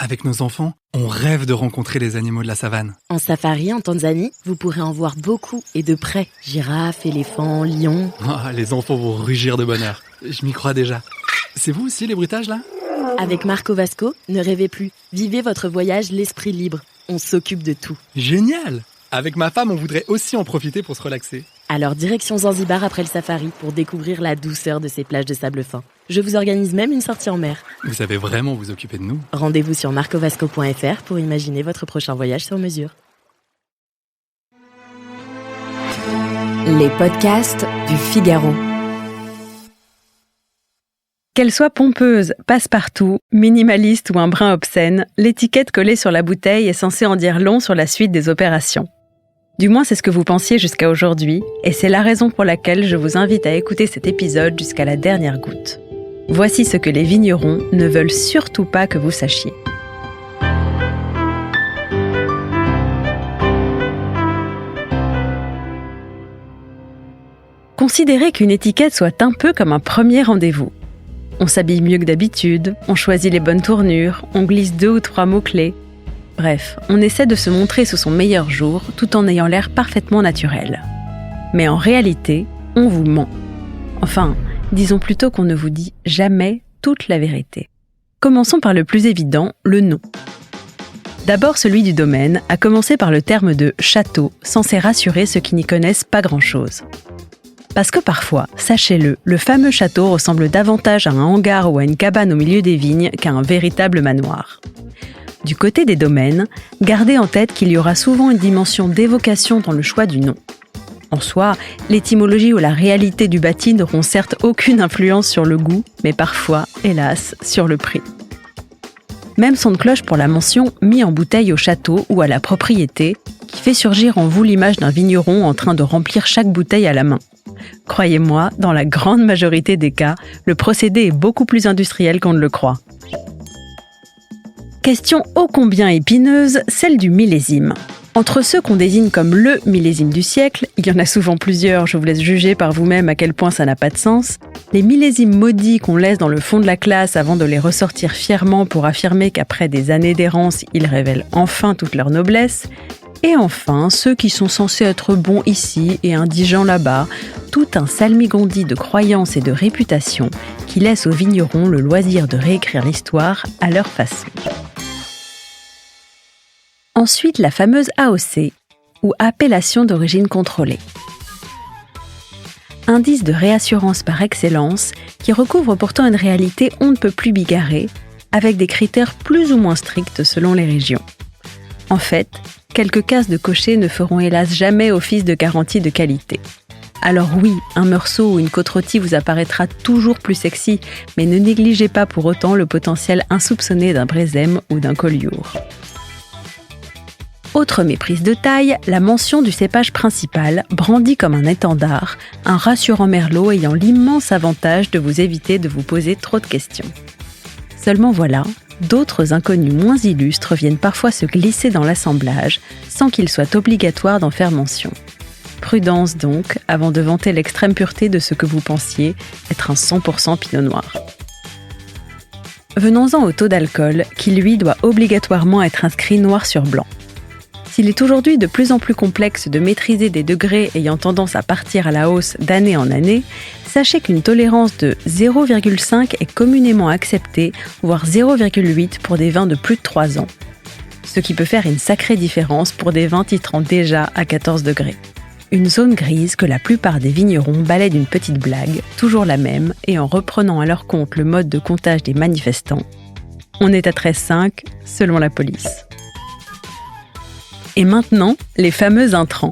Avec nos enfants, on rêve de rencontrer les animaux de la savane. En safari en Tanzanie, vous pourrez en voir beaucoup et de près. Girafes, éléphants, lions. Oh, les enfants vont rugir de bonheur. Je m'y crois déjà. C'est vous aussi les bruitages là ? Avec Marco Vasco, ne rêvez plus. Vivez votre voyage l'esprit libre. On s'occupe de tout. Génial ! Avec ma femme, on voudrait aussi en profiter pour se relaxer. Alors direction Zanzibar après le safari pour découvrir la douceur de ces plages de sable fin. Je vous organise même une sortie en mer. Vous savez vraiment vous occuper de nous. Rendez-vous sur marcovasco.fr pour imaginer votre prochain voyage sur mesure. Les podcasts du Figaro. Qu'elle soit pompeuse, passe-partout, minimaliste ou un brin obscène, l'étiquette collée sur la bouteille est censée en dire long sur la suite des opérations. Du moins, c'est ce que vous pensiez jusqu'à aujourd'hui, et c'est la raison pour laquelle je vous invite à écouter cet épisode jusqu'à la dernière goutte. Voici ce que les vignerons ne veulent surtout pas que vous sachiez. Considérez qu'une étiquette soit un peu comme un premier rendez-vous. On s'habille mieux que d'habitude, on choisit les bonnes tournures, on glisse 2 ou 3 mots-clés. Bref, on essaie de se montrer sous son meilleur jour tout en ayant l'air parfaitement naturel. Mais en réalité, on vous ment. Enfin, disons plutôt qu'on ne vous dit jamais toute la vérité. Commençons par le plus évident, le nom. D'abord celui du domaine, à commencer par le terme de « château », censé rassurer ceux qui n'y connaissent pas grand-chose. Parce que parfois, sachez-le, le fameux château ressemble davantage à un hangar ou à une cabane au milieu des vignes qu'à un véritable manoir. Du côté des domaines, gardez en tête qu'il y aura souvent une dimension d'évocation dans le choix du nom. En soi, l'étymologie ou la réalité du bâti n'auront certes aucune influence sur le goût, mais parfois, hélas, sur le prix. Même son de cloche pour la mention « mis en bouteille au château » ou à la propriété, qui fait surgir en vous l'image d'un vigneron en train de remplir chaque bouteille à la main. Croyez-moi, dans la grande majorité des cas, le procédé est beaucoup plus industriel qu'on ne le croit. Question ô combien épineuse, celle du millésime. Entre ceux qu'on désigne comme le millésime du siècle, il y en a souvent plusieurs, je vous laisse juger par vous-même à quel point ça n'a pas de sens, les millésimes maudits qu'on laisse dans le fond de la classe avant de les ressortir fièrement pour affirmer qu'après des années d'errance, ils révèlent enfin toute leur noblesse, et enfin ceux qui sont censés être bons ici et indigents là-bas, tout un salmigondis de croyances et de réputation qui laisse aux vignerons le loisir de réécrire l'histoire à leur façon. Ensuite, la fameuse AOC, ou appellation d'origine contrôlée. Indice de réassurance par excellence, qui recouvre pourtant une réalité on ne peut plus bigarrée, avec des critères plus ou moins stricts selon les régions. En fait, quelques cases de cocher ne feront hélas jamais office de garantie de qualité. Alors oui, un meursault ou une côte rôtie vous apparaîtra toujours plus sexy, mais ne négligez pas pour autant le potentiel insoupçonné d'un brésème ou d'un collioure. Autre méprise de taille, la mention du cépage principal, brandi comme un étendard, un rassurant merlot ayant l'immense avantage de vous éviter de vous poser trop de questions. Seulement voilà, d'autres inconnus moins illustres viennent parfois se glisser dans l'assemblage, sans qu'il soit obligatoire d'en faire mention. Prudence donc, avant de vanter l'extrême pureté de ce que vous pensiez être un 100% pinot noir. Venons-en au taux d'alcool, qui lui doit obligatoirement être inscrit noir sur blanc. S'il est aujourd'hui de plus en plus complexe de maîtriser des degrés ayant tendance à partir à la hausse d'année en année, sachez qu'une tolérance de 0,5 est communément acceptée, voire 0,8 pour des vins de plus de 3 ans. Ce qui peut faire une sacrée différence pour des vins titrant déjà à 14 degrés. Une zone grise que la plupart des vignerons balaient d'une petite blague, toujours la même, et en reprenant à leur compte le mode de comptage des manifestants. On est à 13,5 selon la police. Et maintenant, les fameux intrants.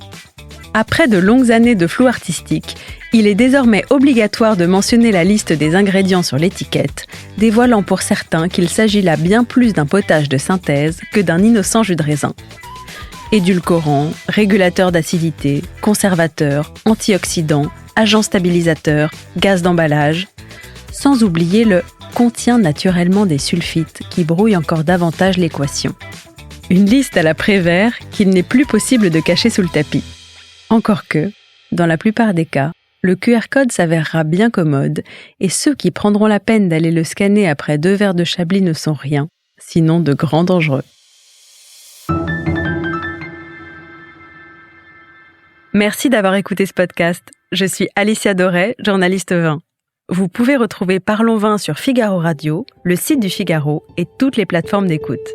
Après de longues années de flou artistique, il est désormais obligatoire de mentionner la liste des ingrédients sur l'étiquette, dévoilant pour certains qu'il s'agit là bien plus d'un potage de synthèse que d'un innocent jus de raisin. Édulcorants, régulateurs d'acidité, conservateurs, antioxydants, agents stabilisateurs, gaz d'emballage, sans oublier le « contient naturellement des sulfites » qui brouille encore davantage l'équation. Une liste à la Prévert qu'il n'est plus possible de cacher sous le tapis. Encore que, dans la plupart des cas, le QR code s'avérera bien commode et ceux qui prendront la peine d'aller le scanner après 2 verres de Chablis ne sont rien, sinon de grands dangereux. Merci d'avoir écouté ce podcast. Je suis Alicia Doré, journaliste vin. Vous pouvez retrouver Parlons Vin sur Figaro Radio, le site du Figaro et toutes les plateformes d'écoute.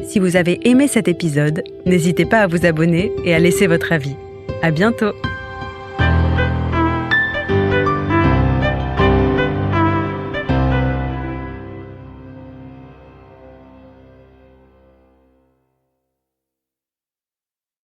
Si vous avez aimé cet épisode, n'hésitez pas à vous abonner et à laisser votre avis. À bientôt!